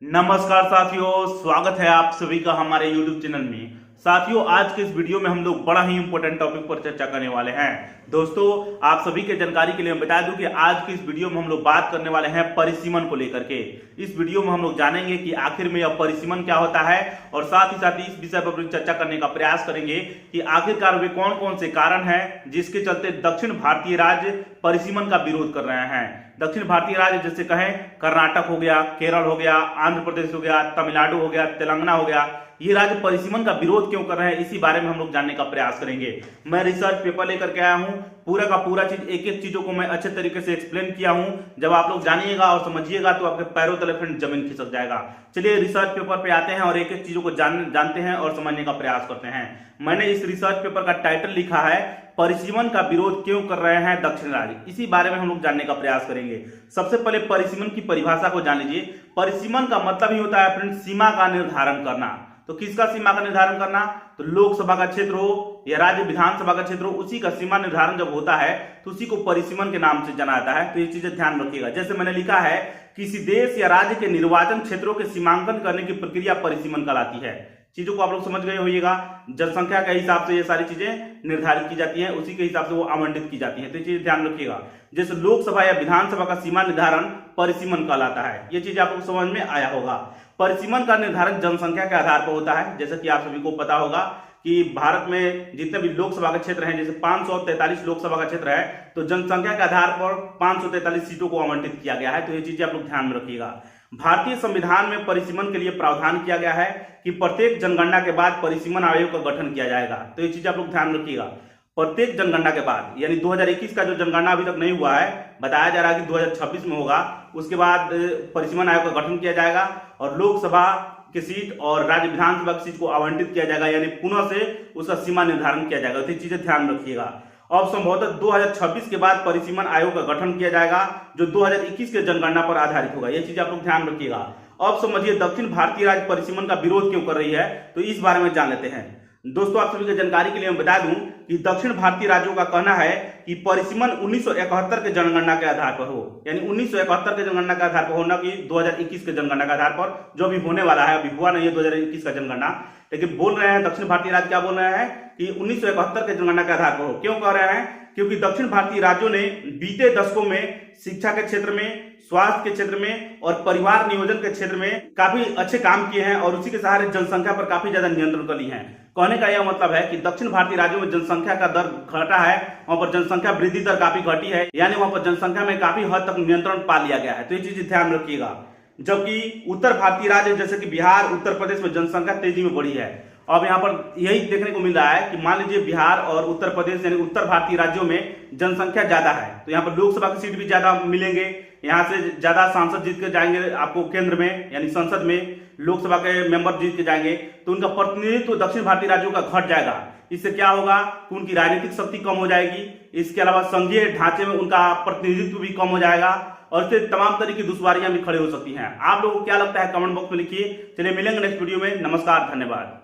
नमस्कार साथियों, स्वागत है आप सभी का हमारे YouTube चैनल में। साथियों, आज के इस वीडियो में हम लोग बड़ा ही इंपॉर्टेंट टॉपिक पर चर्चा करने वाले हैं। दोस्तों, आप सभी के जानकारी के लिए मैं बता दूं कि आज की इस वीडियो में हम लोग बात करने वाले हैं परिसीमन को लेकर के। इस वीडियो में हम लोग जानेंगे कि आखिर में यह परिसीमन क्या होता है और साथ ही इस विषय पर चर्चा करने का प्रयास करेंगे कि आखिरकार वे कौन कौन से कारण हैं जिसके चलते दक्षिण भारतीय राज्य परिसीमन का विरोध कर रहे हैं। दक्षिण भारतीय राज्य जैसे कहें कर्नाटक हो गया, केरल हो गया, आंध्र प्रदेश हो गया, तमिलनाडु हो गया, तेलंगाना हो गया, ये राज्य परिसीमन का विरोध क्यों कर रहे हैं, इसी बारे में हम लोग जानने का प्रयास करेंगे। मैं रिसर्च पेपर लेकर के आया हूं, पूरा का पूरा चीज एक एक चीजों को मैं अच्छे तरीके से एक्सप्लेन किया हूं। जब आप लोग जानिएगा और समझिएगा तो आपके पैरों तले फिर जमीन खिसक जाएगा। चलिए रिसर्च पेपर पे आते हैं और एक एक चीजों को जानते हैं और समझने का प्रयास करते हैं। मैंने इस रिसर्च पेपर का टाइटल लिखा है परिसीमन का विरोध क्यों कर रहे हैं दक्षिण राज्य। इसी बारे में हम लोग जानने का प्रयास करेंगे। सबसे पहले परिसीमन की परिभाषा को जान लीजिए। परिसीमन का मतलब ही होता है फ्रेंड सीमा का निर्धारण करना। तो किसका सीमा का निर्धारण करना? तो लोकसभा का क्षेत्र हो या राज्य विधानसभा का क्षेत्र हो, उसी का सीमा निर्धारण जब होता है तो उसी को परिसीमन के नाम से जाना जाता है। तो ये चीजें ध्यान रखिएगा। जैसे मैंने लिखा है, किसी देश या राज्य के निर्वाचन क्षेत्रों के सीमांकन करने की प्रक्रिया परिसीमन कहलाती है। चीजों को आप लोग समझ गए होइएगा। जनसंख्या के हिसाब से ये सारी चीजें निर्धारित की जाती हैं, उसी के हिसाब से वो आवंटित की जाती हैं। तो ये चीज ध्यान रखिएगा। जैसे लोकसभा या विधानसभा का सीमा निर्धारण परिसीमन कहलाता है। ये चीज आपको समझ में आया होगा। परिसीमन का निर्धारण जनसंख्या के आधार पर होता है। जैसा कि आप सभी को पता होगा कि भारत में जितने भी लोकसभा के क्षेत्र हैं, जैसे 543 लोकसभा का क्षेत्र है, तो जनसंख्या के आधार पर 543 सीटों को आवंटित किया गया है। तो ये चीजें आप लोग ध्यान में रखिएगा। भारतीय संविधान में परिसीमन के लिए प्रावधान किया गया है कि प्रत्येक जनगणना के बाद परिसीमन आयोग का गठन किया जाएगा। तो ये चीज आप लोग ध्यान रखिएगा। प्रत्येक जनगणना के बाद, यानी 2021 का जो जनगणना अभी तक नहीं हुआ है, बताया जा रहा है कि 2026 में होगा। उसके बाद परिसीमन आयोग का गठन किया जाएगा और लोकसभा की सीट और राज्य विधानसभा की सीट को आवंटित किया जाएगा, यानी पुनः से उसका सीमा निर्धारण किया जाएगा। तो ये चीजें ध्यान रखिएगा। अब संभवतः 2026 के बाद परिसीमन आयोग का गठन किया जाएगा, जो 2021 के जनगणना पर आधारित होगा। ये चीज आप लोग ध्यान रखिएगा। अब समझिए दक्षिण भारतीय राज्य परिसीमन का विरोध क्यों कर रही है, तो इस बारे में जान लेते हैं। दोस्तों, आप सभी की जानकारी के लिए मैं बता दूं कि दक्षिण भारतीय राज्यों का कहना है कि परिसीमन 1971 के जनगणना के आधार पर हो, यानी 1971 के जनगणना के आधार पर होना कि 2021 के जनगणना के आधार पर, जो अभी होने वाला है। अभी हुआ नहीं है 2021 का जनगणना, लेकिन बोल रहे हैं दक्षिण भारतीय राज्य क्या बोल रहे हैं कि 1971 के जनगणना के आधार पर हो। क्यों कह रहे हैं? क्योंकि दक्षिण भारतीय राज्यों ने बीते दशकों में शिक्षा के क्षेत्र में, स्वास्थ्य के क्षेत्र में और परिवार नियोजन के क्षेत्र में काफी अच्छे काम किए हैं और उसी के सहारे जनसंख्या पर काफी ज्यादा नियंत्रण कर ली है। कहने का यह मतलब है कि दक्षिण भारतीय राज्यों में जनसंख्या का दर घटा है, वहां पर जनसंख्या वृद्धि दर काफी घटी है, यानी वहां पर जनसंख्या में काफी हद तक नियंत्रण पा लिया गया है। तो ये चीज ध्यान रखिएगा। जबकि उत्तर भारतीय राज्य जैसे कि बिहार, उत्तर प्रदेश में जनसंख्या तेजी में बढ़ी है। अब यहाँ पर यही देखने को मिल रहा है कि मान लीजिए बिहार और उत्तर प्रदेश यानी उत्तर भारतीय राज्यों में जनसंख्या ज्यादा है, तो यहाँ पर लोकसभा की सीट भी ज्यादा मिलेंगे, यहाँ से ज्यादा सांसद जीत के जाएंगे आपको केंद्र में, यानी संसद में लोकसभा के मेंबर जीत के जाएंगे, तो उनका प्रतिनिधित्व दक्षिण भारतीय राज्यों का घट जाएगा। इससे क्या होगा कि उनकी राजनीतिक शक्ति कम हो जाएगी। इसके अलावा संघीय ढांचे में उनका प्रतिनिधित्व भी कम हो जाएगा और इससे तमाम तरह की दुश्वारियां भी खड़ी हो सकती हैं। आप लोगों को क्या लगता है कमेंट बॉक्स में लिखिए। चलिए मिलेंगे नेक्स्ट वीडियो में। नमस्कार, धन्यवाद।